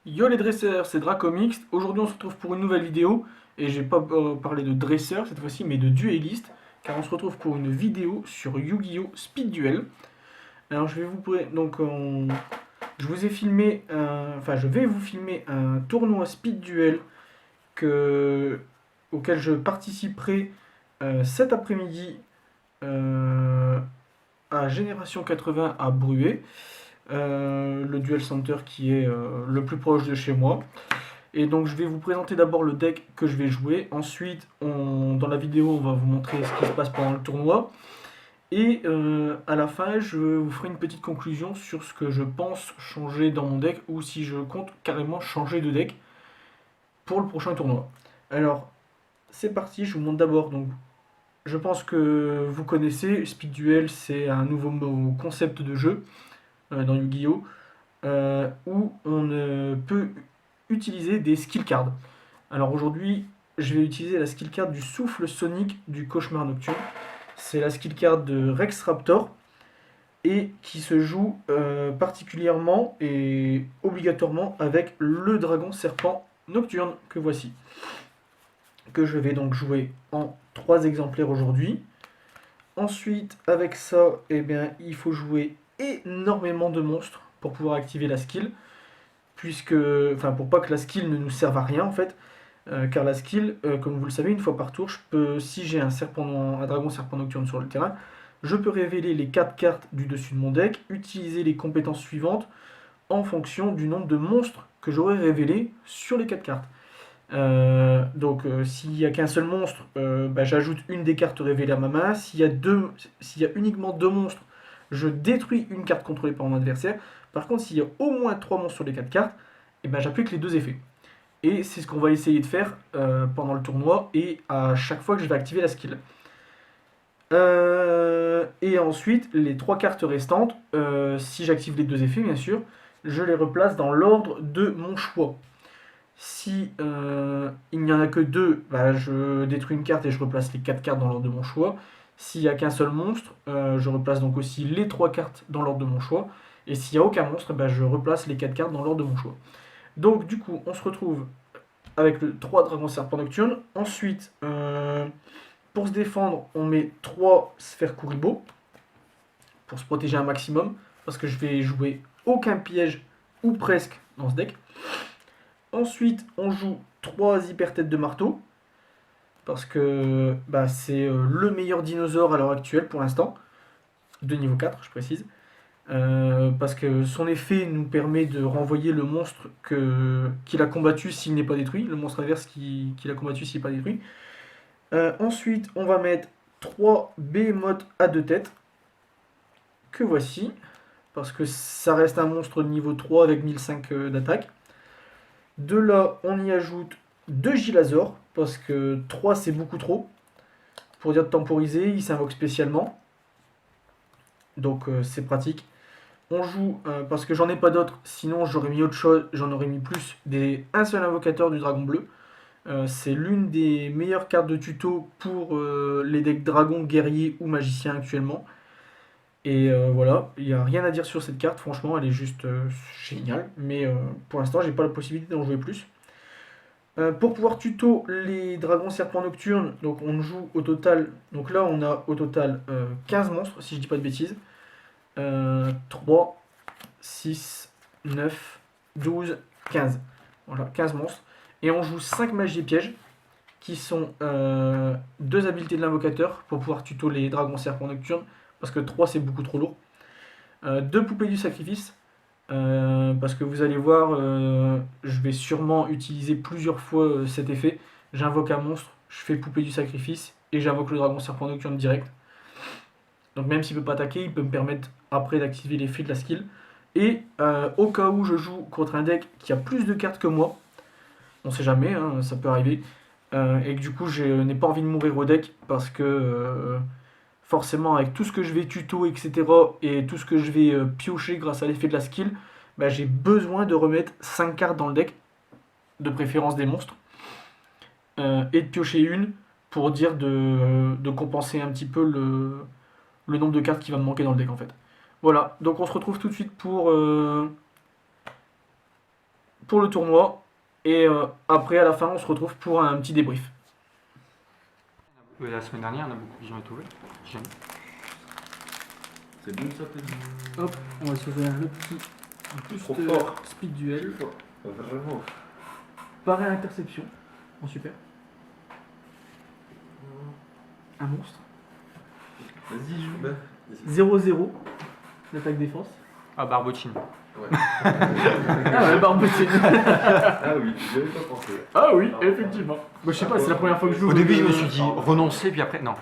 Yo les dresseurs, c'est Dracomix. Aujourd'hui on se retrouve pour une nouvelle vidéo et je vais pas parler de dresseur cette fois-ci mais de dueliste car on se retrouve pour une vidéo sur Yu-Gi-Oh! Speed Duel. Alors je vais vous je vous ai filmé je vais vous filmer un tournoi Speed Duel que... auquel je participerai cet après-midi à Génération 80 à Bruay, le Duel Center qui est le plus proche de chez moi. Et donc je vais vous présenter d'abord le deck que je vais jouer. Ensuite, dans la vidéo, on va vous montrer ce qui se passe pendant le tournoi. Et à la fin, je vous ferai une petite conclusion sur ce que je pense changer dans mon deck ou si je compte carrément changer de deck pour le prochain tournoi. Alors, c'est parti, je vous montre d'abord. Donc, je pense que vous connaissez, Speed Duel, c'est un nouveau concept de jeu dans Yu-Gi-Oh! Où on peut utiliser des skill cards. Alors aujourd'hui, je vais utiliser la skill card du souffle sonique du cauchemar nocturne. C'est la skill card de Rex Raptor et qui se joue particulièrement et obligatoirement avec le dragon serpent nocturne que voici. Que je vais donc jouer en 3 exemplaires aujourd'hui. Ensuite, avec ça, eh bien, il faut jouer énormément de monstres pour pouvoir activer la skill. Pour pas que la skill ne nous serve à rien en fait. Car la skill, comme vous le savez, une fois par tour, si j'ai un dragon serpent nocturne sur le terrain, je peux révéler les 4 cartes du dessus de mon deck, utiliser les compétences suivantes en fonction du nombre de monstres que j'aurai révélés sur les 4 cartes. S'il n'y a qu'un seul monstre, j'ajoute une des cartes révélées à ma main. S'il y a uniquement 2 monstres, je détruis une carte contrôlée par mon adversaire. Par contre, s'il y a au moins 3 monstres sur les 4 cartes, j'applique les 2 effets. Et c'est ce qu'on va essayer de faire pendant le tournoi et à chaque fois que je vais activer la skill. Et ensuite, les 3 cartes restantes, si j'active les 2 effets bien sûr, je les replace dans l'ordre de mon choix. Si il n'y en a que 2, je détruis une carte et je replace les 4 cartes dans l'ordre de mon choix. S'il n'y a qu'un seul monstre, je replace donc aussi les 3 cartes dans l'ordre de mon choix. Et s'il n'y a aucun monstre, je replace les 4 cartes dans l'ordre de mon choix. Donc du coup, on se retrouve avec le 3 dragons serpent nocturne. Ensuite, pour se défendre, on met 3 sphères Kuribo pour se protéger un maximum. Parce que je vais jouer aucun piège ou presque dans ce deck. Ensuite, on joue 3 hyper têtes de marteau. Parce que c'est le meilleur dinosaure à l'heure actuelle pour l'instant. De niveau 4, je précise. Parce que son effet nous permet de renvoyer le monstre qu'il a combattu s'il n'est pas détruit, le monstre inverse qu'il a combattu s'il n'est pas détruit. Ensuite, on va mettre 3 Behemoth à 2 têtes, que voici, parce que ça reste un monstre de niveau 3 avec 1005 d'attaque. De là, on y ajoute 2 Gilazor, parce que 3 c'est beaucoup trop. Pour dire de temporiser, il s'invoque spécialement, donc c'est pratique. On joue, parce que j'en ai pas d'autres, sinon j'aurais mis autre chose, j'en aurais mis plus, un seul invocateur du dragon bleu. C'est l'une des meilleures cartes de tuto pour les decks dragon, guerrier ou magicien actuellement. Et voilà, il n'y a rien à dire sur cette carte, franchement elle est juste géniale. Mais pour l'instant j'ai pas la possibilité d'en jouer plus. Pour pouvoir tuto les dragons serpents nocturnes, donc on joue au total, donc là on a au total 15 monstres si je dis pas de bêtises. 3, 6, 9, 12, 15. Voilà, 15 monstres. Et on joue 5 magies et pièges, qui sont 2 habiletés de l'invocateur pour pouvoir tuto les dragons serpents nocturnes, parce que 3 c'est beaucoup trop lourd. 2 poupées du sacrifice, parce que vous allez voir, je vais sûrement utiliser plusieurs fois cet effet. J'invoque un monstre, je fais poupée du sacrifice, et j'invoque le dragon serpent nocturne direct. Donc même s'il ne peut pas attaquer, il peut me permettre après d'activer l'effet de la skill. Et au cas où je joue contre un deck qui a plus de cartes que moi, on sait jamais, hein, ça peut arriver, et que du coup je n'ai pas envie de mourir au deck parce que forcément avec tout ce que je vais tuto, etc. et tout ce que je vais piocher grâce à l'effet de la skill, j'ai besoin de remettre 5 cartes dans le deck, de préférence des monstres, et de piocher une pour dire de compenser un petit peu le nombre de cartes qui va me manquer dans le deck en fait. Voilà, donc on se retrouve tout de suite pour le tournoi. Et après, à la fin, on se retrouve pour un petit débrief. La semaine dernière, on a beaucoup qui ont été ouverts. Jamais. C'est bon ça, t'as dit? Hop, on va se faire le petit Trop boost fort. speed duel. Vraiment. Pareil interception. Bon, super. Un monstre. Vas-y, joue. Bah, 0-0. L'attaque défense. Ah, Barbotine. ouais. Ah ouais, Barbotine. Ah oui, j'y avais pas pensé. Ah oui, effectivement. Bah, je sais pas, c'est la première fois que je joue. Au début, je me suis dit renoncer, puis après, non.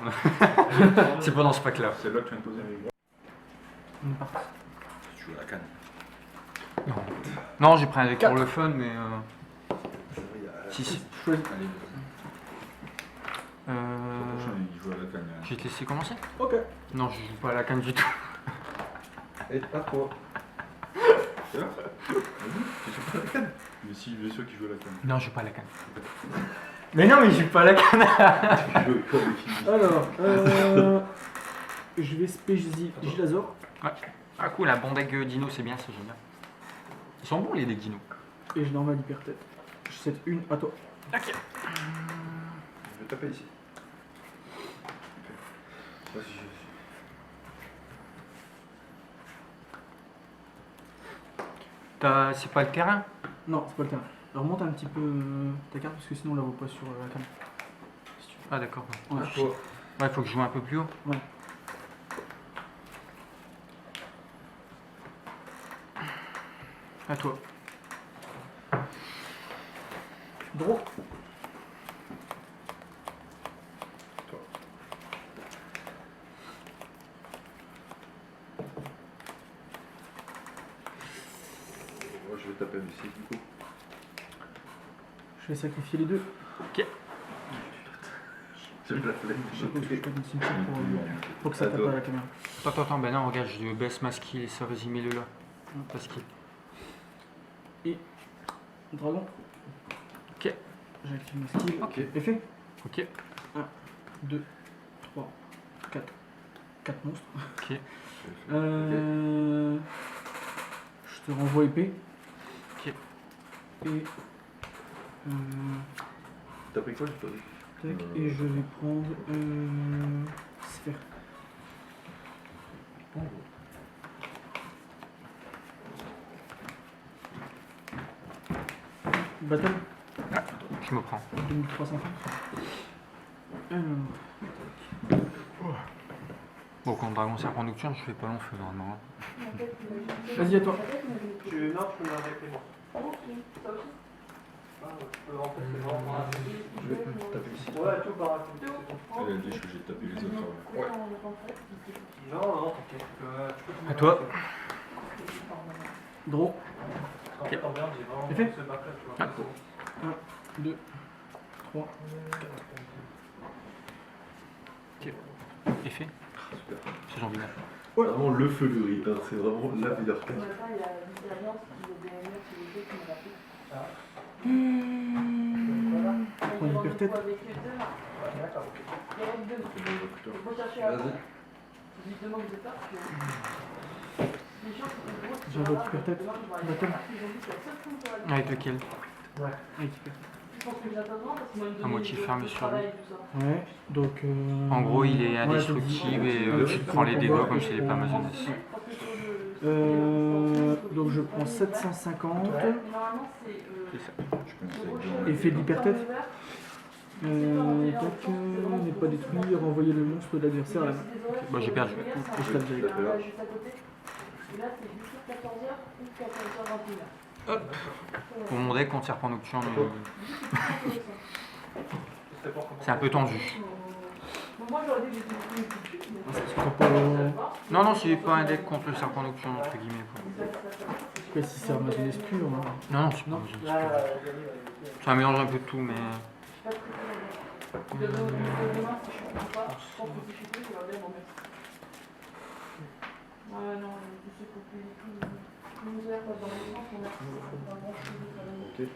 C'est pendant ce pack-là. C'est là que tu viens de poser avec moi. On est parti. Tu joues à la canne. Non, j'ai pris un deck pour Quatre. le fun, mais. C'est vrai, il y a. 6. Choisis. Allez, le prochain, il joue à la canne. Je vais te laisser commencer. Ok. Non, je joue pas à la canne du tout. Et à toi. C'est là? Vas-y, tu joues pas à la canne? Mais si, bien sûr qu'il joue à la canne. Non, je joue pas à la canne. Mais non, mais je joue pas à la canne. Tu joues pas avec qui? Alors, je vais spécialiser Gilazor. Ah, cool, un bon deck dino, c'est bien, c'est génial. Ils sont bons les decks dino. Et je normal hyper-tête. Je set une à toi. Ok. Je vais taper ici. Ok. Vas-y, C'est pas le terrain? Non, c'est pas le terrain. Alors, monte un petit peu ta carte parce que sinon on la voit pas sur la carte. Si tu veux. Ah, d'accord. Ouais. à toi. Ouais, faut que je joue un peu plus haut. Ouais. À toi. Draw. Moi, je vais taper ici, du coup. Je vais sacrifier les deux. Ok. J'ai la flemme. Je sais pas si je peux continuer pour que ça tape à la caméra. Attends, ben non, regarde, je baisse ma skill et ça, vas-y, mets-le là. Ta skill. Dragon. Ok. J'active ma skill. Ok. Effet. Ok. 2, 3, 4. 4 monstres. Ok. Je te renvoie épée. Ok. Et. T'as pris quoi, j'ai pas vu? Tac, et je vais prendre. Sphère. Battle. Je me prends. 2300. Alors. Bon, quand Dragon Serpent Nocturne, je fais pas long feu normalement. Vas-y, à toi. Non, je peux l'injecter moi. Ah, je peux en fait, c'est vraiment un- Je vais taper ici. Ouais, tout par un Elle a dit que j'ai tapé les autres avant. Ouais. Non, t'inquiète. Tu peux À toi. Draw. En fait, en bien, j'ai vraiment Effet. ce bac-là, tu vois. 2, 3. Effet. Super. C'est Jean Bina. Vraiment le feu de rite, hein. C'est vraiment la meilleure carte. Prends une hyper-tête. Vas-y. J'ai votre hyper-tête. Battle. Avec lequel? Avec hyper-tête. Un motif fermé sur lui. Ouais, donc. En gros, il est ouais, indestructible et tu te prends les dégâts comme s'il n'est pas Amazoness. Donc je prends 750. C'est ça. Je commence avec deux. Effet de l'hyper-tête. Tac, n'est pas détruit, renvoyer le monstre de l'adversaire à la main. Bah, j'ai perdu. Et je tape direct. Pour mon deck contre Serpent Nocturne, C'est pour comment c'est un peu tendu. Ah, c'est parce que t'as pas. Non, non, c'est pas un deck contre le Serpent Nocturne, entre guillemets. Ouais, si c'est Amazoness pur. Hein. Non, non, c'est pas Amazoness. C'est un mélange un peu de tout, mais. Ok.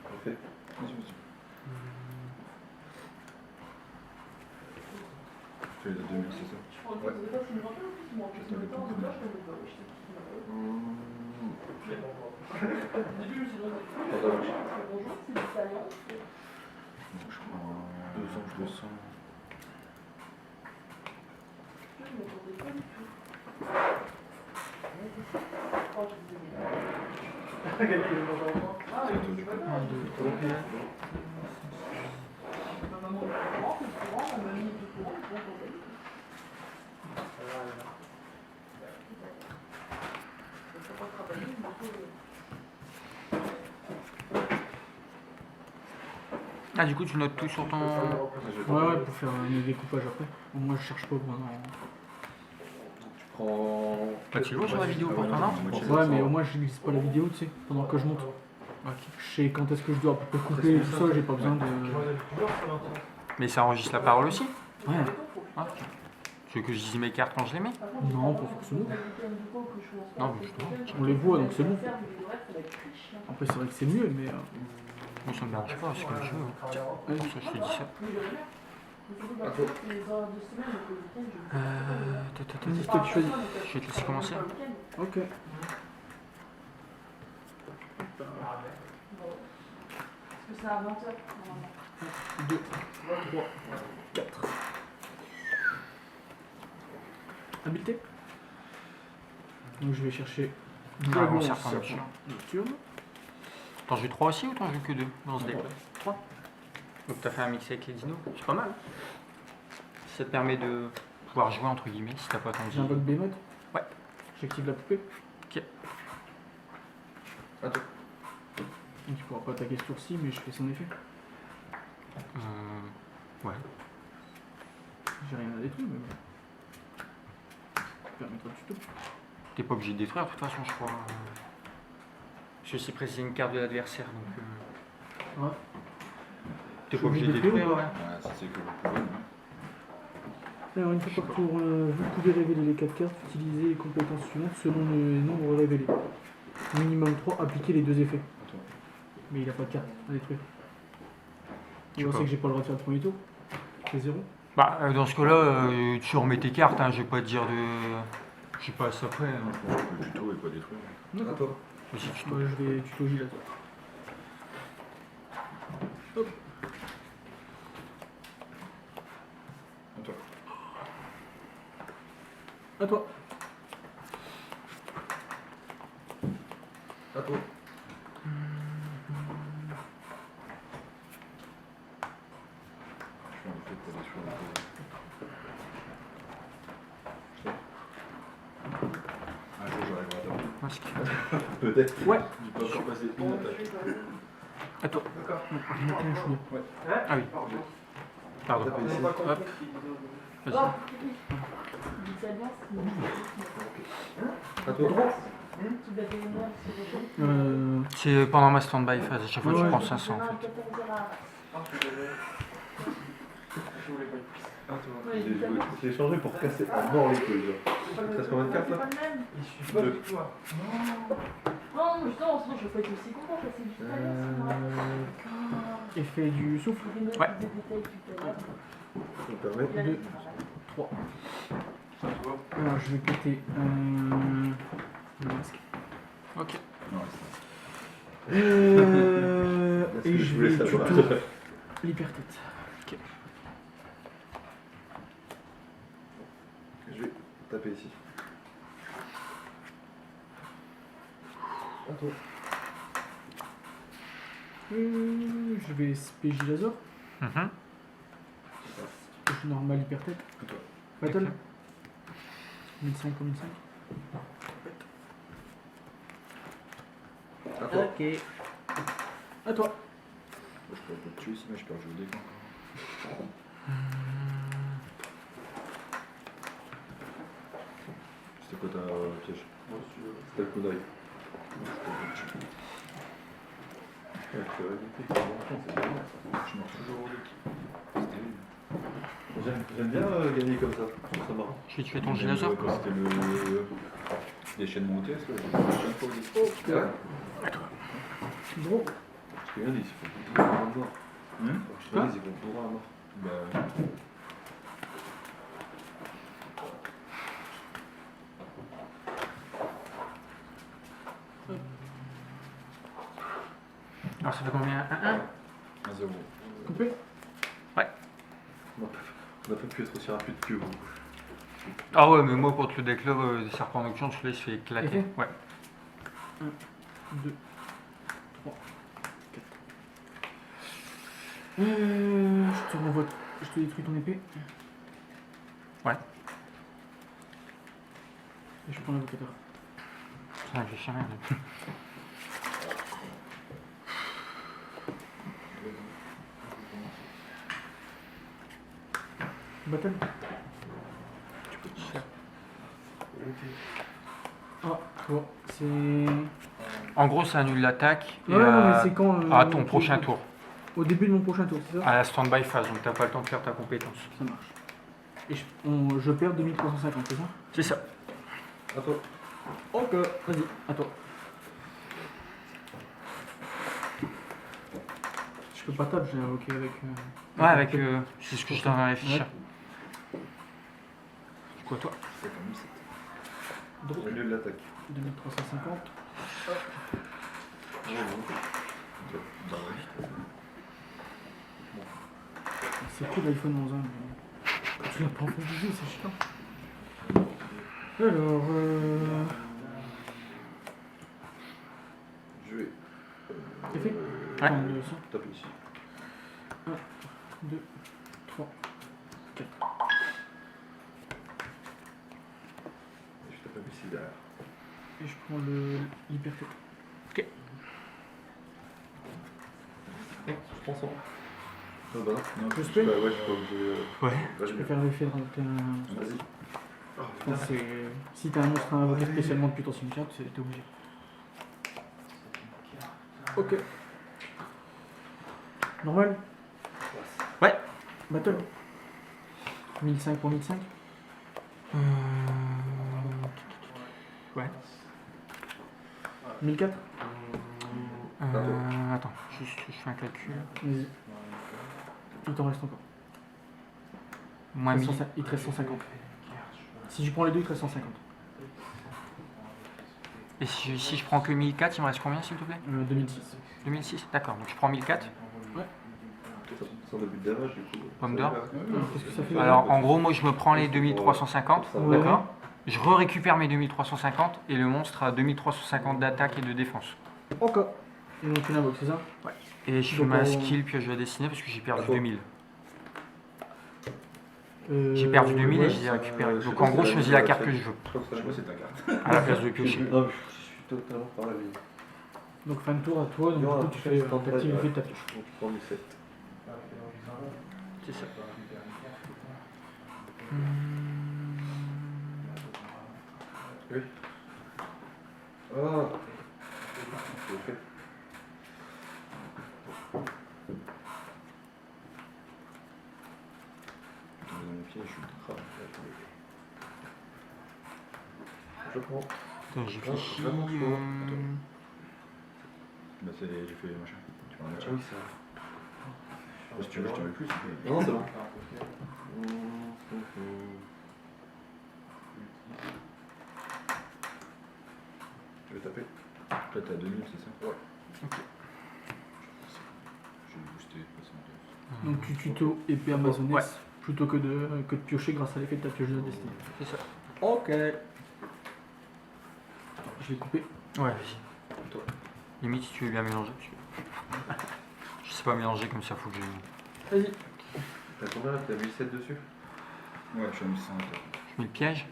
Parfait. Vas-y, vas-y. Tu fais la demi, c'est ça? Ouais. Je prends 2 ans, je le sens. Ah, du coup, tu notes tout sur ton. Ouais, pour faire un découpage après. Moi, je cherche pas maintenant. Tu prends. Bah, tu le vois sur la vidéo pour ton arbre? Ouais, mais au moins, je n'utilise pas la vidéo, tu sais, pendant que je monte. Ok. Je sais quand est-ce que je dois à peu près couper et tout ça, j'ai pas besoin de. Mais ça enregistre la parole aussi? Ouais, Ah, ok. Tu veux que je dise mes cartes quand je les mets? non, pas forcément. Non, mais justement. On les voit donc c'est bon. Après, c'est vrai que c'est mieux, mais. Moi, ça me dérange pas, c'est comme tu veux. Pour ça, je te dis ça. C'est toi qui choisis. Je vais te laisser commencer. Ok. C'est un menteur. 2, 3, 4. Habileté. Donc je vais chercher Ah, Dragon bon, serpent Serpent Nocturne. T'en joues 3 aussi ou t'en joues que 2 dans ce deck? 3. Donc t'as fait un mix avec les dinos, c'est pas mal. Ça te permet de pouvoir jouer entre guillemets si t'as pas attendu. J'invoque Behemoth. Ouais. J'active la poupée. Ok. Attends. Donc il pourra pas attaquer ce tour-ci, mais je fais son effet. Ouais. J'ai rien à détruire, mais bon. Ça permettra de tuto. T'es pas obligé de détruire de toute façon, je crois. Je vais aussi préciser une carte de l'adversaire, donc. Ouais. T'es Je pas suis obligé de obligé de détruire, détruire, ouais. Ouais, ça c'est que vous pouvez. hein. Alors une fois par tour, vous pouvez révéler les 4 cartes, utiliser les compétences suivantes selon le nombre révélé. Minimum 3, appliquer les 2 effets. Attends. Mais il a pas de carte à détruire. Je Je sais sais pas. que j'ai pas le droit de faire le premier tour. C'est 0. Bah, dans ce cas-là, tu remets tes cartes, hein, je vais pas te dire de. Je sais pas, ça après. Je pense que le tuto est pas détruit. D'accord. Si tu Moi je vais tuto Gilles à toi. Hop. Attends. À toi. À toi. Je fais un effet pour détruire un peu. Un jour j'arriverai à taper. masque. Peut-être. Ouais. J'ai pas encore passé une attaque. À toi. Monter un chouïa. Ah oui. Pardon. Taper ici. Hop. Vas-y. À toi. C'est pendant ma stand-by phase, à chaque fois Ouais. tu prends 500 en fait. J'ai changé pour casser à mort les couilles. Il te reste combien de cartes là? Il suffit pas du tout. hein. Non, justement, sinon je peux être aussi content parce que c'est juste Effet du souffle. Ouais. Ça me permet. 2, 3. Alors je vais péter le masque. Ok. Non, c'est Et que je voulais vais savoir. tuto l'hypertête. Je vais taper ici. À toi. Je vais SPJ Lazor. Mhm. Je normal hypertête. À toi. Battle. Ok. 1005 comme 1005. À toi. Ok. À toi. Je peux pas te tuer ici, mais je peux rejouer des camps. C'était quoi ta piège? C'était le coup d'œil. Je marche toujours au deck. J'aime bien gagner comme ça, je trouve ça marrant. Je vais tuer ton Gilazor. Quand c'était le déchaînement OTS, là, j'ai plein de fois au deck. Ouais. Gros. Parce que regardez, il faut tout droit à mort. Je te dis, ils vont tout droit à mort. Bah. Alors ça fait combien 1-1 1-0. Coupé. On n'a pas pu être aussi rapide que vous. Ah ouais, mais moi contre le deck là, des serpents nocturnes, celui-là il se fait éclater. Effet Ouais. 1, 2, 3, 4. Je te renvoie. Je te détruis ton épée. Ouais. Et je prends l'invocateur. Ça j'ai rien. Battle. Tu peux te faire. Ah, toi, c'est. En gros, ça annule l'attaque. et Ouais, non, mais à- c'est quand. à ton prochain tour. Au début de mon prochain tour, c'est ça? À la stand-by phase, donc t'as pas le temps de faire ta compétence. Ça marche. Et je perds 2350, c'est ça? C'est ça. À toi. Ok, vas-y, à toi. Je peux pas taper, j'ai invoqué avec. Ouais, avec. C'est ce que je t'en ai affiché. Ouais. C'est quoi toi? C'est comme 17. Drôle. Au lieu de l'attaque. 2350. Bah ouais. C'est cool l'iPhone 11, hein, mais quand tu l'as pas en fait du jeu, c'est chiant. Alors, Je vais. c'est fait? Ouais. Attends, 200. Taper ici. 2, 3, 4. Et je tape ici derrière. Et je prends le liberté. Je prends ça. Ah bah non, Je je spell? bah ouais, je suis pas obligé. Ouais. Vas-y. Je peux faire l'effet de rajouter un. Vas-y. Je pense que si t'as un monstre à invoquer spécialement depuis ton cimetière, t'es obligé. Ok. Normal? Ouais. Battle. 1005 pour 1005. Ouais. 1004. Attends, juste je fais un calcul. Vas-y. Il t'en reste encore. Moins 1000. Il te reste 150. Si je prends les deux, il te reste 150. Et si je prends que 1004, il me reste combien s'il te plaît? 2006. 2006. D'accord, donc je prends 1004. Sans début de damage, du coup. Pomme d'or. Qu'est-ce que ça fait? Alors en gros, moi je me prends les 2350. Ouais. D'accord. Je récupère mes 2350 et le monstre a 2350 d'attaque et de défense. Ok. Et donc une invoque, c'est ça? Et je fais Donc, ma on- skill pioche de destinée parce que j'ai perdu D'accord. 2000. J'ai perdu 2000 et je les ai récupérés. Donc en gros, je choisis la carte que je veux Je crois que c'est ta carte. à la place de piocher. Non, mais je suis totalement par la vie. Donc fin de tour à toi, donc du coup tu fais t'actives l'effet de ta pioche. Donc je prends mes 7. C'est ça. Oui. Ah. C'est fait. Dans mon pied, je suis ultra. Je prends. Attends, j'ai réfléchi. Vraiment chaud. Bah c'est, j'ai fait machin. Tu vas en mettre. Oui, ça. Si tu veux, je t'en mets plus. Non, c'est bon. Tu veux taper? Là t'es à 2000, c'est ça? Ouais. Ok. J'ai boosté, façon. Donc tu tuto épée amazonesse Ouais. plutôt que de piocher grâce à l'effet de ta pioche de destinée. C'est ça. Ok. Je l'ai coupé. Ouais, vas-y. Toi. Limite si tu veux bien mélanger. Parce que... je sais pas mélanger comme ça, faut que je. Vas-y. T'as combien là? T'as 1007 dessus? Ouais, je suis à 1100. Je mets le piège.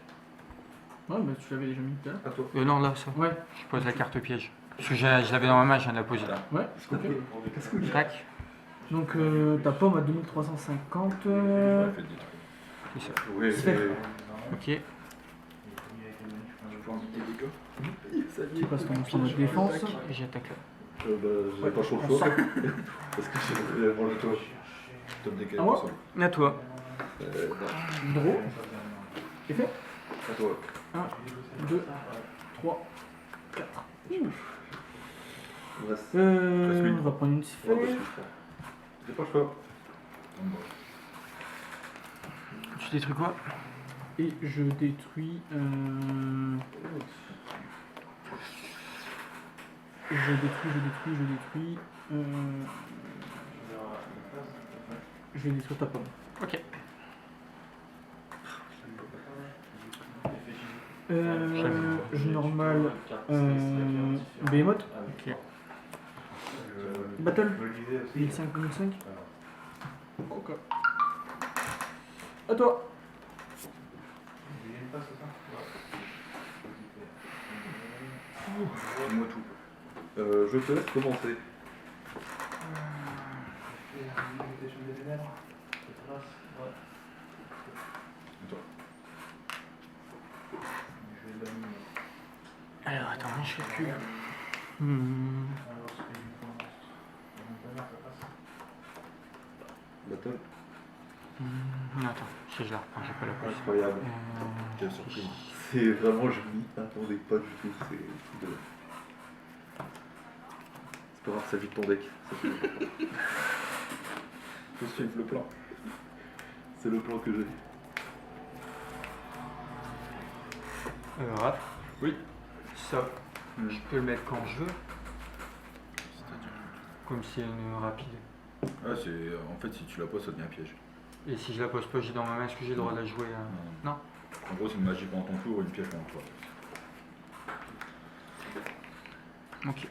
Ouais, bah tu l'avais déjà mis tout à l'heure. À toi. Non, là, ça. Ouais. Je pose la carte piège. Parce que je l'avais dans ma main, je viens de la poser. Ouais. Ok. Tac. Donc ta pomme à 2350. Ouais, faites des trucs. C'est ça. Oui, Sphère. Ok. Je peux inviter des gars. Tu passes ton monstre en mode défense. Et j'attaque là. Bah, j'ai pas chaud le choix. Parce que j'ai mangé toi. Je te décaler Ah ouais pour ça. À toi. Draw. C'est fait. À toi. 1, 2, 3, 4. Il reste. On va prendre une Ouais, sphère. parce que j'ai pas le choix. Tu détruis quoi? Et je détruis. Je détruis. Je vais détruire ta pomme. Ok. Jeu normal. Behemoth. Ok. Battle. 1005. Ok. À toi. Dis-moi tout. Je te laisse commencer. Alors attends, je calcule. Battle. Attends, si je la reprends, j'ai pas la place. Incroyable. Quelle surprise. C'est vraiment, je m'y attendais pas du tout. C'est fou de. C'est pas grave, ça vide ton deck. Ça fait longtemps. Faut suivre le plan. C'est le plan que j'ai. Raph. Oui. Ça, je peux le mettre quand je veux, comme si elle est rapide. Ah, c'est. En fait, si tu la poses, ça devient un piège. Et si je la pose pas, j'ai dans ma main, est-ce que j'ai le droit de la jouer Non. En gros, c'est une magie pendant ton tour et une piège pendant toi. Ok.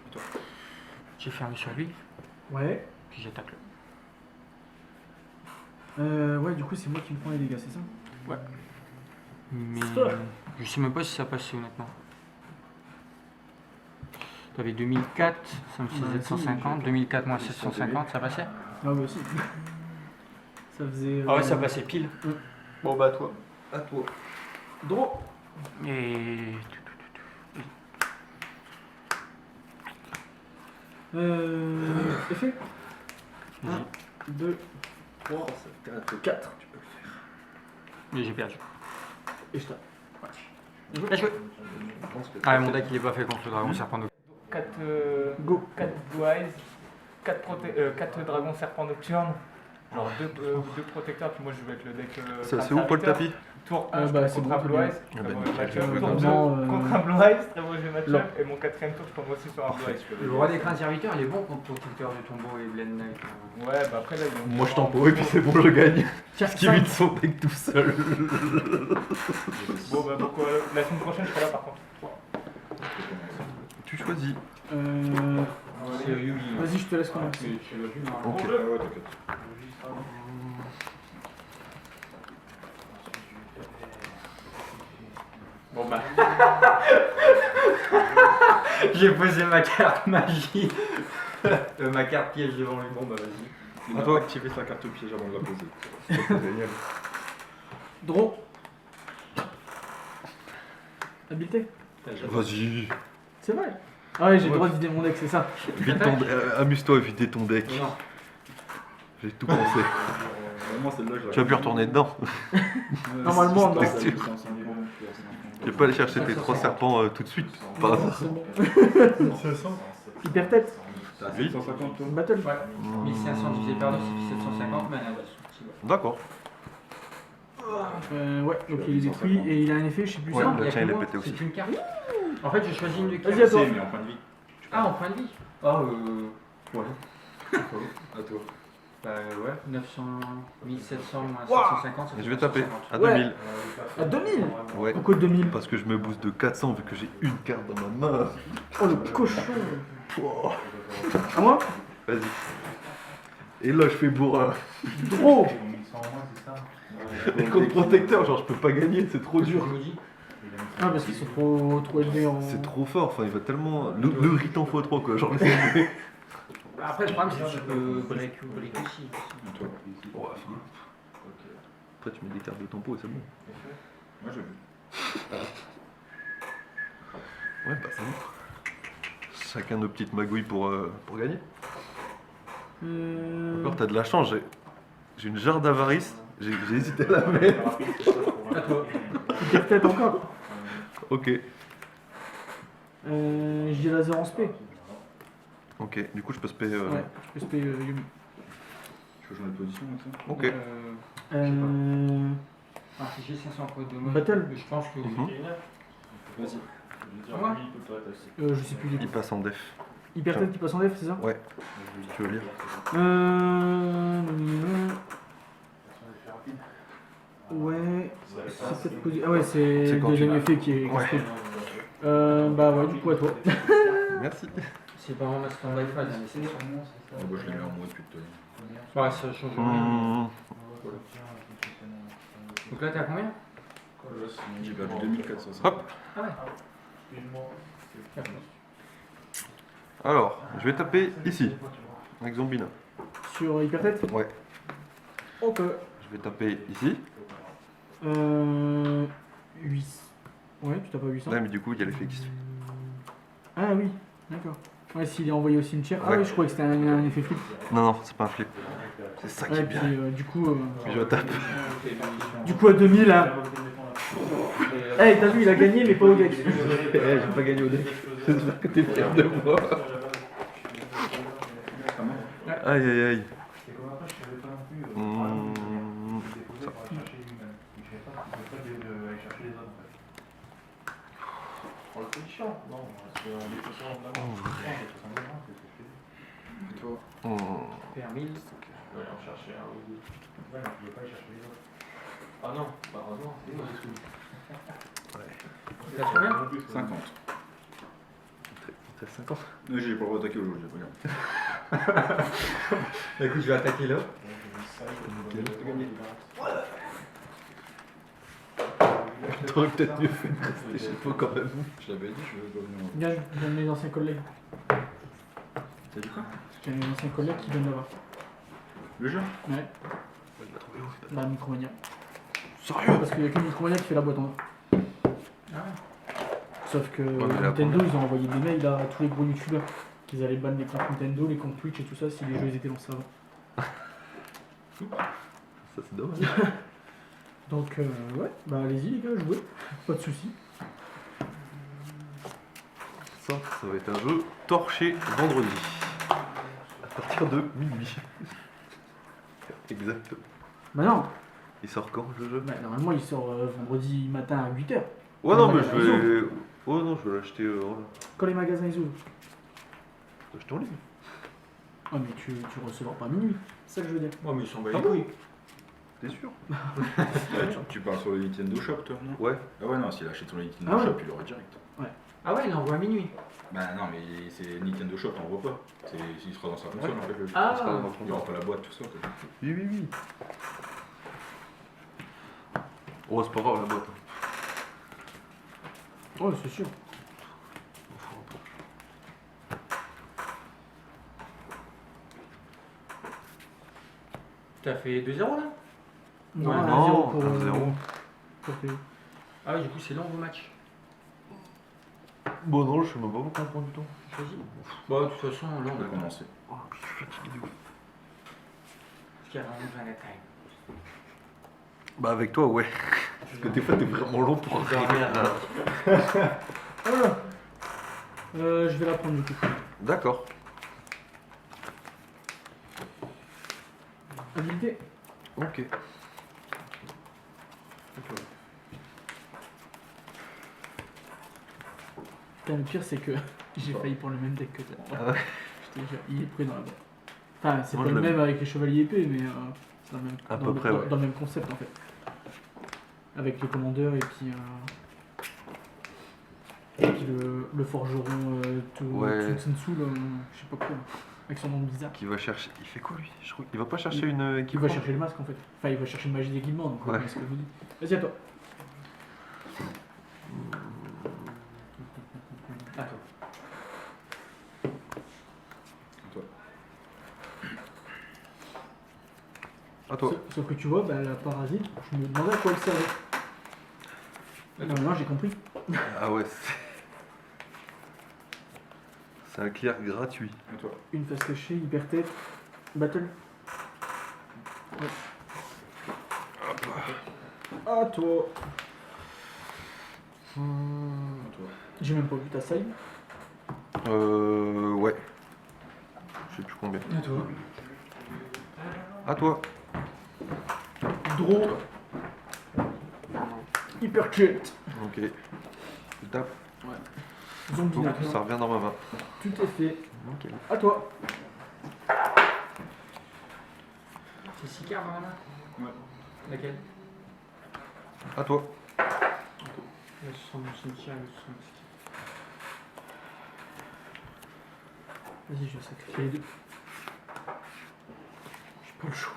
J'ai fermé sur lui, Ouais. puis j'attaque là. Ouais, du coup, c'est moi qui me prends les dégâts, c'est ça? Mais C'est toi. je sais même pas si ça passait honnêtement. T'avais 2004, ça me faisait Ouais, 750, 2004 moins 750, ça passait? Ah, ouais, aussi. Ça faisait. Ah ouais, ça passait pile. Bon bah toi. À toi. Draw. Et... Effet. Vas-y. 1, 2, 3, 4. Tu peux le faire. Mais j'ai perdu. Et je tape. Bien joué. Je pense que Ah, mon deck il est pas fait contre le dragon serpent. 4 Go. Blue Eyes, 4 dragons serpents nocturnes, genre 2 protecteurs, puis moi je vais être le deck. c'est où pour le tapis? Tour 1, Ah, je bah, prends c'est contre bon, un c'est Blue bien. Eyes, Ah, très bah, bon nickel, match-up. je vais Tour 2, vraiment, contre un Blue Eyes, très bon jeu là. match-up. Et mon 4ème tour, je prends moi aussi sur un Blue Eyes. Le roi des crânes serviteurs, il est bon contre protecteur du tombeau et Blend Knight. Ouais, bah après là, ils ont. Moi je tempo et puis c'est bon, je gagne. Tiens, Ce qui vide son deck tout seul. Bon, bah pourquoi la semaine prochaine, je serai là par contre. Tu choisis. Vas-y, je te laisse commencer. Ok. Ah ouais, t'inquiète. Bon bah. J'ai posé ma carte magie. Ma carte piège devant lui. Bon bah vas-y. Il doit activer sa carte piège avant de la poser. C'est génial. Draw. Habileté. Vas-y. C'est vrai. Ah ouais, j'ai le droit de vider mon deck, c'est ça. Amuse-toi à vider ton deck. Non. J'ai tout pensé. Tu vas plus retourner dedans. Normalement, non. T'es sûr? Tu vas pas aller chercher tes 3 serpents tout de suite, par hasard. C'est bon. Hyper tête. Oui. Battle. Ouais. 1500 divisé par 2, c'est 750, mais D'accord. Ouais, donc il est détruit et il a un effet, je sais plus Ouais, ça. le tien, il est pété aussi. C'est une carte. En fait, je choisis une de Vas-y, à toi. mais en point de vie. Ah, en point de vie. Ah, ouais. À toi. Bah ouais, 900, 1700 moins Ouah. 750, ça fait Je vais taper 950. à Ouais. 2000. À 2000. Ouais. Pourquoi 2000? Parce que je me booste de 400 vu que j'ai une carte dans ma main. Oh le cochon. À moi? Vas-y. Et là, je fais bourrin. Draw. Et contre protecteur, genre, je peux pas gagner, c'est trop dur. Ah, parce qu'ils sont trop élevés en. C'est trop fort, enfin, il va tellement. Le rite en x3, quoi. Genre, Après, le problème, c'est que tu peux break aussi. Ouais, après, tu mets des cartes de tempo et c'est bon. Moi j'ai vu. Ouais, bah, c'est bon. Chacun nos petites magouilles pour gagner. Encore, t'as de la chance. J'ai une jarre d'avarice. J'ai hésité à la mettre. À toi. Hyper tête encore. Ok. J'ai laser en spé. Ok, du coup, je peux spé. Ouais, je peux spé Yumi. Tu veux changer de position avec ça? Ok. Ah, si j'ai 500 codes de mode, Battle. je pense que. Mhm. Vas-y. Moi Je sais plus du tout. Il passe en def. Hyper tête qui passe en def, c'est ça? Ouais. Si tu veux lire. Ouais. C'est cette position. Ah ouais, c'est C'est le quand deuxième tu- effet qui est Ouais. casse-couille. Bah ouais, du coup à toi. Merci. C'est pas vraiment ce qu'on va faire, mais c'est sûr. Moi, je l'ai mis en mode depuis tout à l'heure. Ouais, ça change rien. Mmh. Donc là, t'es à combien? J'ai perdu 2400. Hop. Ah ouais. Alors, je vais taper ici. Avec Zombina. Sur hyper tête? Ouais. Ok. Je vais taper ici. 8. Ouais, tu tapes à 800. Là, mais du coup, il y a l'effet qui se fait. Ah oui, d'accord. Ouais, s'il est envoyé au cimetière. Ah Ouais. oui, je croyais que c'était un effet flip. Non, non, c'est pas un flip. C'est ça qui Ouais, est puis bien. du coup. Puis je tape. Du coup à 2000 là. Eh, t'as vu, il a gagné mais pas au deck. J'ai pas gagné au deck. J'espère que t'es fier de moi. Aïe aïe aïe. Et toi? Faire 1000. Ah non, malheureusement, T'as combien? 50. T'as 50. Non, j'ai pas le droit d'attaquer aujourd'hui, regarde. Écoute, je vais attaquer là. T'aurais peut-être mieux fait de rester chez toi quand même. Je l'avais dit, je veux revenir. Gagne, j'ai mes anciens collègues. T'as dit quoi? J'ai mes anciens collègues qui viennent là-bas. Le jeu? Ouais, la Micromania. Sérieux? Parce qu'il y a que Micromania qui fait la boîte en or. Sauf que mais la Nintendo, première- ils ont envoyé des mails à tous les gros youtubeurs qu'ils allaient ban les comptes Nintendo, les comptes Twitch et tout ça si les jeux ils étaient lancés avant. Ça c'est dommage. Donc ouais, bah allez-y les gars, jouez, pas de soucis. Ça va être un jeu torché vendredi. À partir de minuit. Exactement. Bah non, Il sort quand le jeu? bah, normalement il sort vendredi matin à 8h. Ouais non mais magasins, je vais. Oh non je vais l'acheter. Voilà. Quand les magasins ils ouvrent. Je l'acheter en ligne. Ah mais tu recevras pas à minuit, c'est ça que je veux dire. Ouais, mais ils sont bat Ah les bon? couilles. T'es sûr? Tu parles sur le Nintendo Shop, toi, non? Ouais. Ah ouais, non, s'il achète sur le Nintendo Ah ouais. Shop, il l'aurait direct. Ah ouais, il envoie à minuit. Bah non, mais c'est Nintendo Shop, t'en vois pas. Il sera dans sa console, en fait, le jeu. Ah. Ça sera dans le Il y aura pas la boîte, tout ça, quoi. Oui oui oui. Oh c'est pas grave la boîte. Ouais c'est sûr. T'as fait 2-0 là? Non, Ouais, 1-0 non, pour, 1-0. pour Théo. Ah ouais, du coup, c'est long vos matchs. Bon non je sais même pas pourquoi on prend du temps. Choisis. Bah, de toute façon, là, On on va a commencer. Oh je suis fatigué de ouf. Parce qu'il y a vraiment besoin d'être time. Bah avec toi ouais. Parce que des fois t'es vraiment long pour rien. Voilà. Je vais la prendre du coup. D'accord. Habilité. Ok. Putain, le pire c'est que j'ai failli prendre le même deck que toi. Ah ouais. Je te jure, il est pris dans la boîte. Enfin, c'est Moi, pas je le l'aime. même avec les chevaliers épées, mais c'est dans le même, À dans peu le- près, dans- ouais. dans le même concept en fait. Avec le commandeur et puis le forgeron Ouais. Tsunsu, je sais pas quoi, avec son nom bizarre. Qui va chercher. Il fait quoi lui? Je crois qu'il va pas chercher une Il équipe. va chercher le masque en fait. Enfin, il va chercher une magie d'équipement, donc Ouais. c'est ce que je vous dis. Vas-y à toi. À toi. À toi. Sauf que tu vois, bah, la parasite, je me demandais à quoi elle servait. Maintenant j'ai compris. Ah ouais. C'est un clear gratuit. Et toi? Une face cachée, hyper tête, battle. Ouais. À toi. Et toi? J'ai même pas vu ta side. Ouais. Je sais plus combien. À toi. À toi. Draw. Hyper jet. Ok. Je tape. Zombie Ouh, Knacker. ça revient dans ma main. Tout est fait. Nickel. À toi. C'est 6 cartes, Marana? Ouais. Laquelle? À toi. Le son du cimetière, le son du Vas-y, je vais sacrifier les deux. J'ai pas le choix.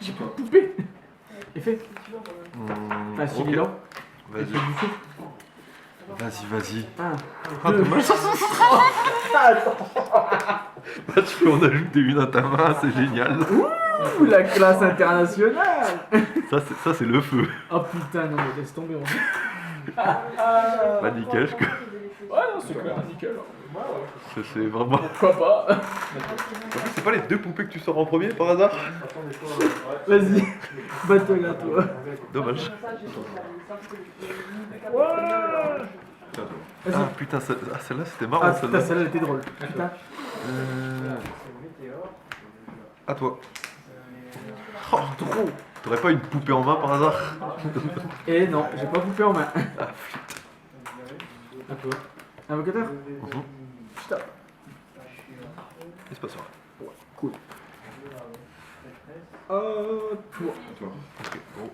J'ai pas de poupée. Effet. Ah, si, il est là. Vas-y, Effet du souffle. vas-y. Un, Ah, deux. dommage. Bah, tu peux en ajouter une à ta main, c'est génial. Ouh, la classe internationale. Ça c'est le feu. Oh putain, non, mais laisse tomber. Bah, nickel. Ouais, non, c'est clair, nickel. C'est vraiment. Pourquoi pas. C'est pas les deux poupées que tu sors en premier par hasard? Vas-y, battle à toi. Dommage. Vas-y. Ah putain, celle-là c'était marrant Ah, putain, celle-là. celle-là, elle était drôle. Putain. À toi. Oh, trop. T'aurais pas une poupée en main par hasard? Et non, j'ai pas coupé en main. À toi. Invocateur. Putain. Il se passe rien. Cool. Toi. Toi. Ok, bon.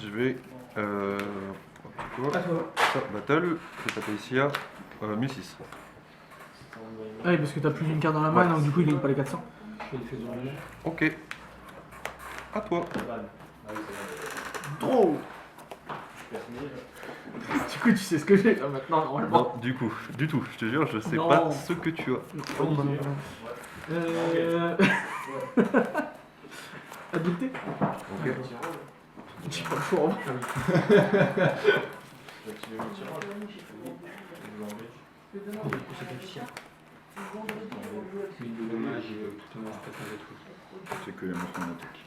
Je vais. Quoi À toi. Ça, battle, je vais taper ici à 1006. Ah oui, parce que t'as plus d'une carte dans la main, Ouais. donc du coup il gagne pas les 400. Ok. À toi. Trop. Du coup, tu sais ce que j'ai là maintenant, normalement. Non, du coup, du tout, je te jure, je sais Non. pas ce que tu as. Oh, non, non. Habileté. Ok. J'ai pas le choix. En vrai. dommage, tout le monde peut faire des trucs. C'est que les monstres en attaque.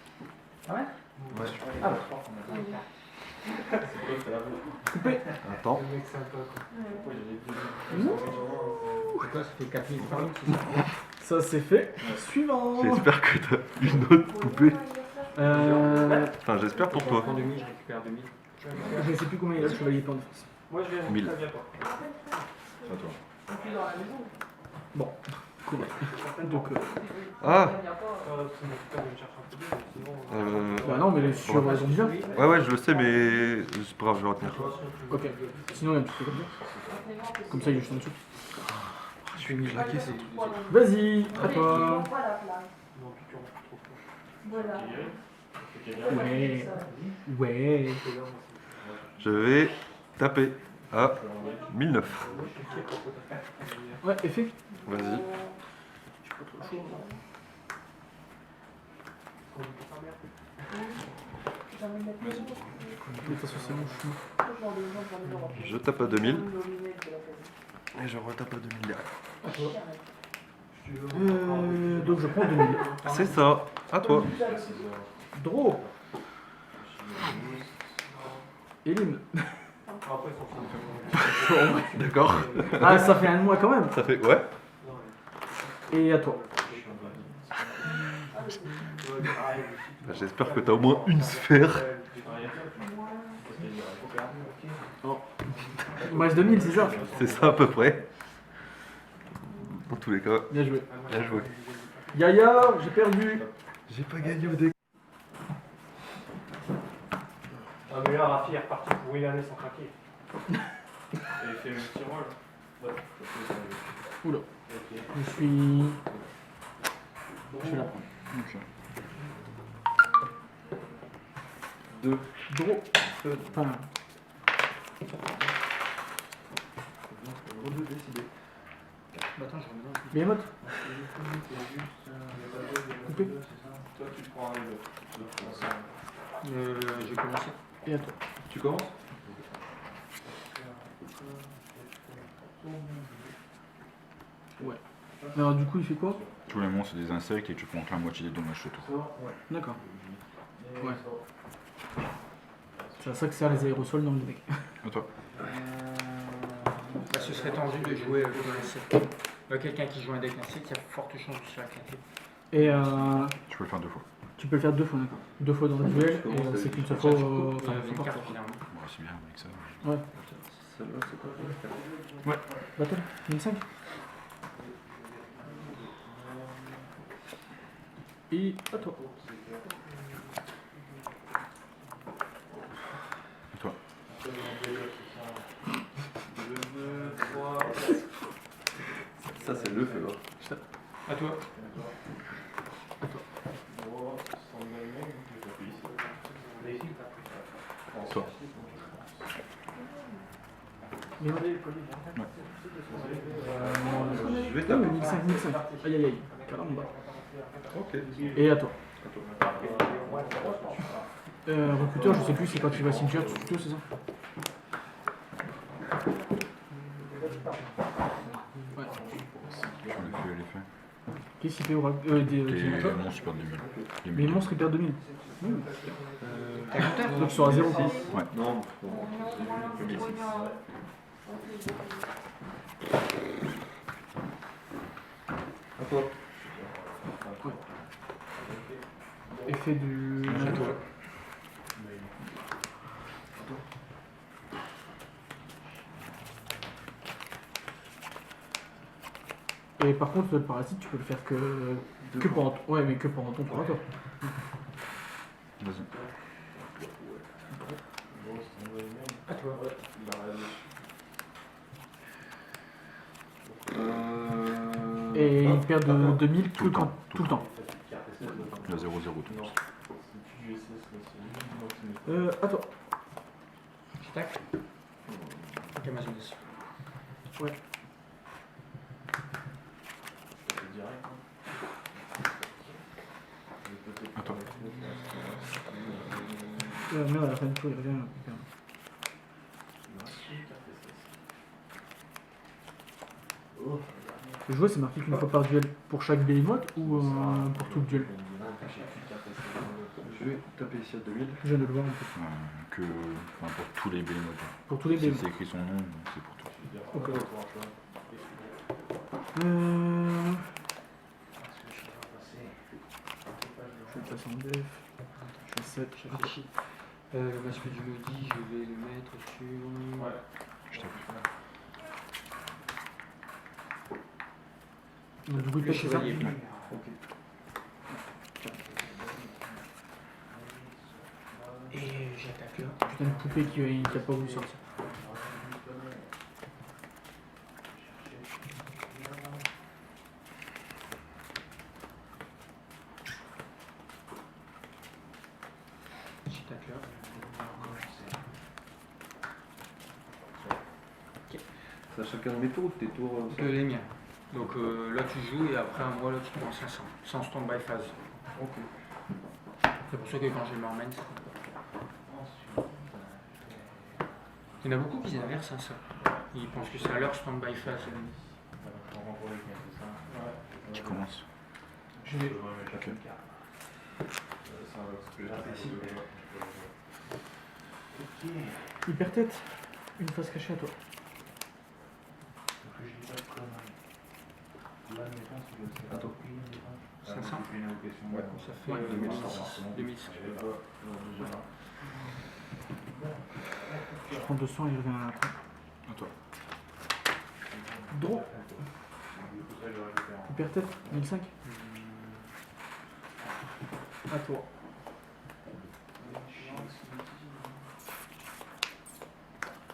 Coupé. Attends. C'est quoi, ça fait 4000 par litre, c'est ça? Ça c'est fait. Suivant. J'espère que t'as une autre poupée. Enfin, j'espère pour Je toi. prends 2000, je récupère 2000. Je ne sais plus combien il a le chevalier de plan de force. 1000. C'est à toi. Bon, cool. Donc, Ah bah non, mais sur Zondia. Ouais, je le sais, mais c'est pas grave, je vais retenir. Ok. Sinon, il y a un truc comme ça. Comme ça, il est juste en dessous. Je suis claqué, c'est Vas-y, à toi. Voilà. Ouais. Ouais. Je vais taper à 1009. Ouais, effet. Vas-y. De toute façon, c'est mon chou. Je tape à 2000. Et je retape à 2000 derrière. Donc, je prends 2000. C'est ça. À toi. Draw. Elim. D'accord. Ah, ça fait un de moi quand même. Ça fait. Ouais. Et à toi. Bah, j'espère que t'as au moins une sphère. Il me reste 2000, c'est ça? C'est ça à peu près. Dans tous les cas, Bien joué. bien joué. Yaya, j'ai perdu. J'ai pas gagné au dé. Ah mais là, Rafi est reparti pour une année sans craquer. Et il fait le petit rôle. Oula. Je suis. Je vais la prendre. Ok. 2. Draw. Enfin. Bah attends, je remets dans Behemoth. Coupé. Toi, tu prends un J'ai commencé. Et à toi. Tu commences? Ouais. Alors, du coup, il fait quoi? Tous les monstres, c'est des insectes et tu prends que la moitié des dommages sur tout. D'accord. Ouais. C'est à ça que sert les aérosols dans le deck. À toi. Bah, ce serait tendu de jouer dans insecte. Quelqu'un qui joue un deck insecte, il y a forte chance de se faire éclater. Et Tu peux le faire 2 fois. Tu peux le faire 2 fois, d'accord. 2 fois dans le duel, Comment et ça c'est veut qu'une seule Ça, fois. du coup, Enfin, une faut carte pas. finalement. Bon, c'est bien avec ça. Ouais. Celle-là, c'est quoi? Battle, 1005. Et à toi. Et toi? Ça, c'est le feu. À toi. Toi. Mais ouais. Je vais Ah, taper. 1005, 1005. Aïe aïe aïe. Caramba. Ok. Et à toi. Recruteur, je sais plus, c'est quand tu vas cimetière, tu tuto, c'est ça? Ouais. Sur les faits. Qu'est-ce qu'il fait au Les monstres perdent 2000. Les monstres ils perdent 2000. T'as compteur? Donc ils sont à 0. Ouais. Non, à toi. Effet du. À toi. Et par contre, le parasite, tu peux le faire que pendant. Ouais, mais que pendant ton tour à toi. Vas-y. À toi. Et hop, il perd hop, hop. 2000 Tout le temps. tout le temps. Il y a 0-0 tout. À toi. Tac. Ok, Amazonas. Ouais. À toi. Merde, à la fin du tour, il revient. Le joueur, c'est marqué qu'une fois par duel pour chaque behemoth ou pour tout le duel? Je vais taper ici à 2000. Je viens de le voir un peu. Enfin, pour tous les behemoths. Pour tous les Si behemoths. c'est écrit son nom, c'est pour tout. Ok. Je vais passer en def. Je fais 7. Je réfléchis. Le masque du maudit, je vais le mettre sur. Je tape. Donc, du coup, il Le pète, c'est ça? chevalier. Et j'attaque là. Putain de poupée qui a pas voulu sortir. J'attaque là. C'est à chacun de mes tours ou tes tours ça Les miens. Donc là tu joues et après moi là tu prends 500. Sans stand-by phase. Ok. C'est pour ça que quand je me remène, ça. Il y en a beaucoup qui inversent ça. Ils pensent que c'est à leur stand-by phase. Qui commence? Je vais. Ok. Hyper tête. Une face cachée à toi. 500. Ouais. Ça fait 2006. Je prends 200 et je reviens après. À toi. Draw. Hyper tête. 1005. À toi.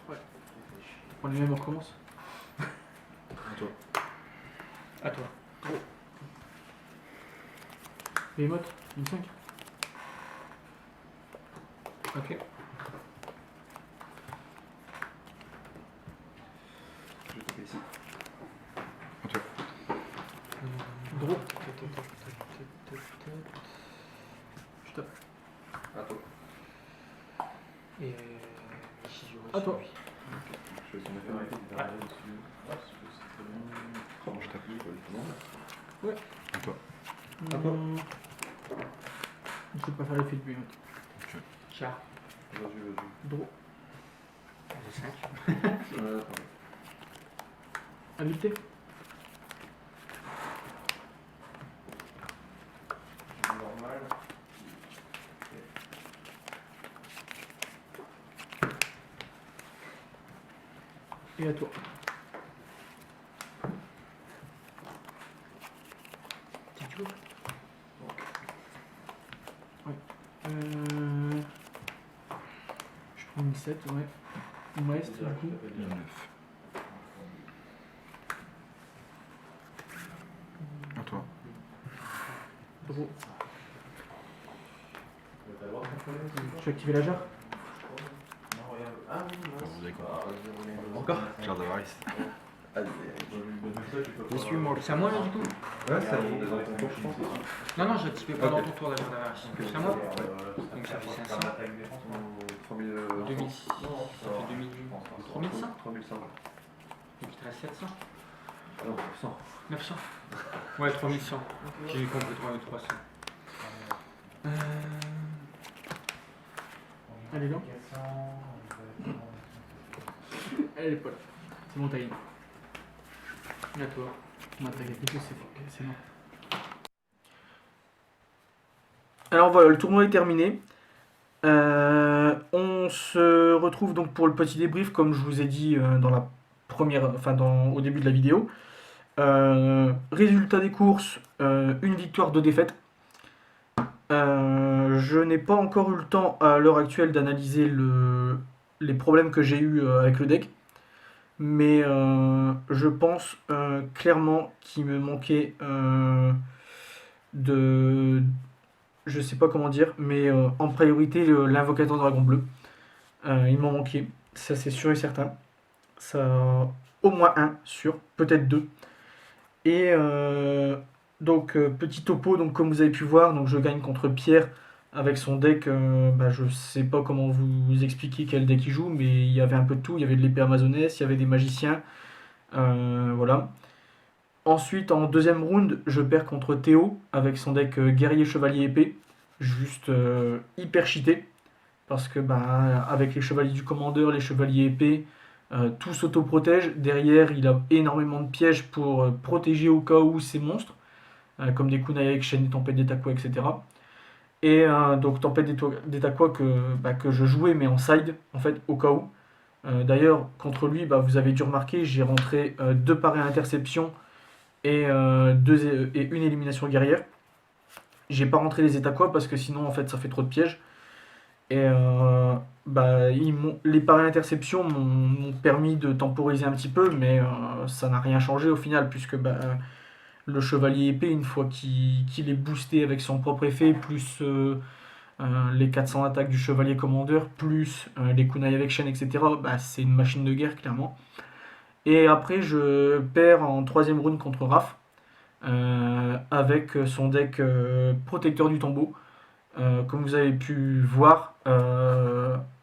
Ouais. On prend les mêmes, on recommence. À toi. À toi. Behemoth. 1005. Ok. Je vais taper ici. À toi. Draw. Je tape. À toi. Et ici À toi. Je vais essayer de faire Je tape. Ouais. À toi. À toi. Je vais pas faire l'effet de Behemoth. Char. Vas-y. Draw. J'ai 5. Habileté. Et à toi. Petit tour. Je prends une 7, ouais. Il me reste du coup. 9. À toi. Draw. Je vais activer la jarre. Vous avez quoi Encore Jarre d'avarice. Suis-moi. C'est à moi là du coup? Ouais, c'est bon, désolé, ton tour, je pense. Non, non, j'ai activé pendant ton tour d'ailleurs d'avarice. C'est à moi? Donc ça fait 500. 3000. 2000. Ça fait 2000. 3100? 3100. Donc il te reste 700? Non, 100. 900? Ouais, 3100. J'ai compris 3300. Elle est là. Elle est pas là. C'est bon, t'as gagné. À toi. On va t'as gagné, c'est bon. Alors voilà, le tournoi est terminé. On se retrouve donc pour le petit débrief, comme je vous ai dit dans la première, au début de la vidéo. Résultat des courses, une victoire, 2 défaites. Je n'ai pas encore eu le temps à l'heure actuelle d'analyser les problèmes que j'ai eu avec le deck, mais je pense clairement qu'il me manquait je sais pas comment dire, mais en priorité l'invocateur dragon bleu. Il m'en manquait, ça c'est sûr et certain. Ça, au moins un, sûr, peut-être deux. Et donc petit topo, donc comme vous avez pu voir, donc je gagne contre Pierre avec son deck. Je sais pas comment vous expliquer quel deck il joue, mais il y avait un peu de tout. Il y avait de l'épée amazonesse, il y avait des magiciens, voilà. Ensuite, en deuxième round, je perds contre Théo avec son deck guerrier chevalier épée, juste hyper cheaté, parce que avec les chevaliers du commandeur, les chevaliers épée, tout s'auto-protège. Derrière, il a énormément de pièges pour protéger au cas où ces monstres, comme des kunai avec chaîne, tempête d'Etakwa, etc. Et donc tempête d'Etakwa que je jouais, mais en side, en fait, au cas où. D'ailleurs, contre lui, vous avez dû remarquer, j'ai rentré 2 paris à interception et une élimination guerrière. J'ai pas rentré les Etakwa parce que sinon, en fait, ça fait trop de pièges. Et les paris interceptions m'ont permis de temporiser un petit peu, mais ça n'a rien changé au final, puisque le chevalier épée, une fois qu'il est boosté avec son propre effet, plus les 400 attaques du chevalier commandeur, plus les kunai avec chaîne, etc., c'est une machine de guerre, clairement. Et après, je perds en 3ème round contre Raph, avec son deck protecteur du tombeau. Comme vous avez pu voir,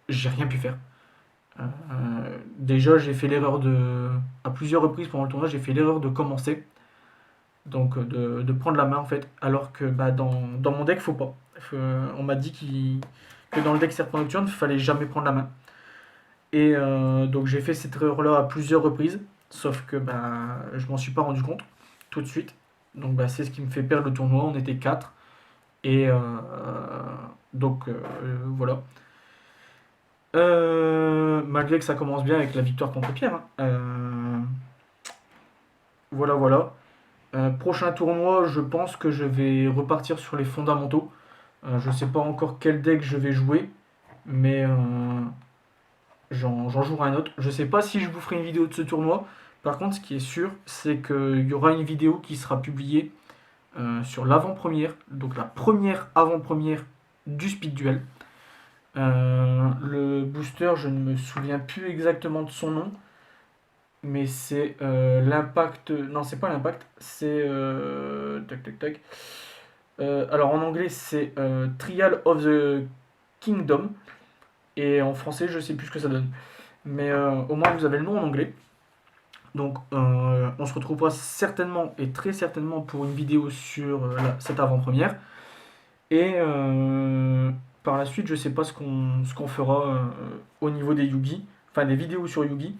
j'ai rien pu faire. Déjà, j'ai fait l'erreur à plusieurs reprises pendant le tournoi, j'ai fait l'erreur de commencer, donc de prendre la main en fait, alors que dans mon deck, faut pas. On m'a dit que dans le deck Serpent Nocturne, il fallait jamais prendre la main. Et donc j'ai fait cette erreur-là à plusieurs reprises, sauf que je m'en suis pas rendu compte tout de suite. Donc c'est ce qui me fait perdre le tournoi. On était 4. Et donc voilà. Malgré que ça commence bien avec la victoire contre Pierre. Voilà. Prochain tournoi, je pense que je vais repartir sur les fondamentaux. Je sais pas encore quel deck je vais jouer, mais j'en jouerai un autre. Je sais pas si je vous ferai une vidéo de ce tournoi. Par contre, ce qui est sûr, c'est qu'il y aura une vidéo qui sera publiée sur l'avant-première, donc la première avant-première du Speed Duel. Le booster, je ne me souviens plus exactement de son nom, mais c'est l'impact. Non, c'est pas l'impact, c'est. Tac. Alors en anglais, c'est Trial of the Kingdom, et en français, je sais plus ce que ça donne. Mais au moins, vous avez le nom en anglais. Donc on se retrouvera certainement et très certainement pour une vidéo sur cette avant-première. Et par la suite, je sais pas ce qu'on fera au niveau des Yugi, enfin des vidéos sur Yugi.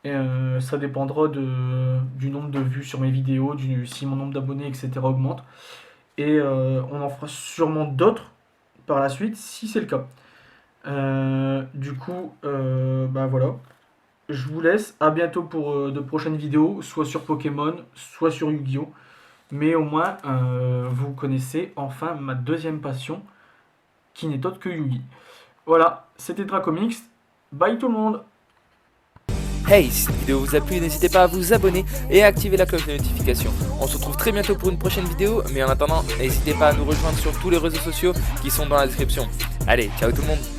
Et ça dépendra du nombre de vues sur mes vidéos, si mon nombre d'abonnés, etc. augmente. Et on en fera sûrement d'autres par la suite, si c'est le cas. Du coup, voilà. je vous laisse. À bientôt pour de prochaines vidéos, soit sur Pokémon, soit sur Yu-Gi-Oh! Mais au moins, vous connaissez enfin ma deuxième passion, qui n'est autre que Yu-Gi. Voilà, c'était Dracomix. Bye tout le monde! Hey, si cette vidéo vous a plu, n'hésitez pas à vous abonner et à activer la cloche de notification. On se retrouve très bientôt pour une prochaine vidéo, mais en attendant, n'hésitez pas à nous rejoindre sur tous les réseaux sociaux qui sont dans la description. Allez, ciao tout le monde!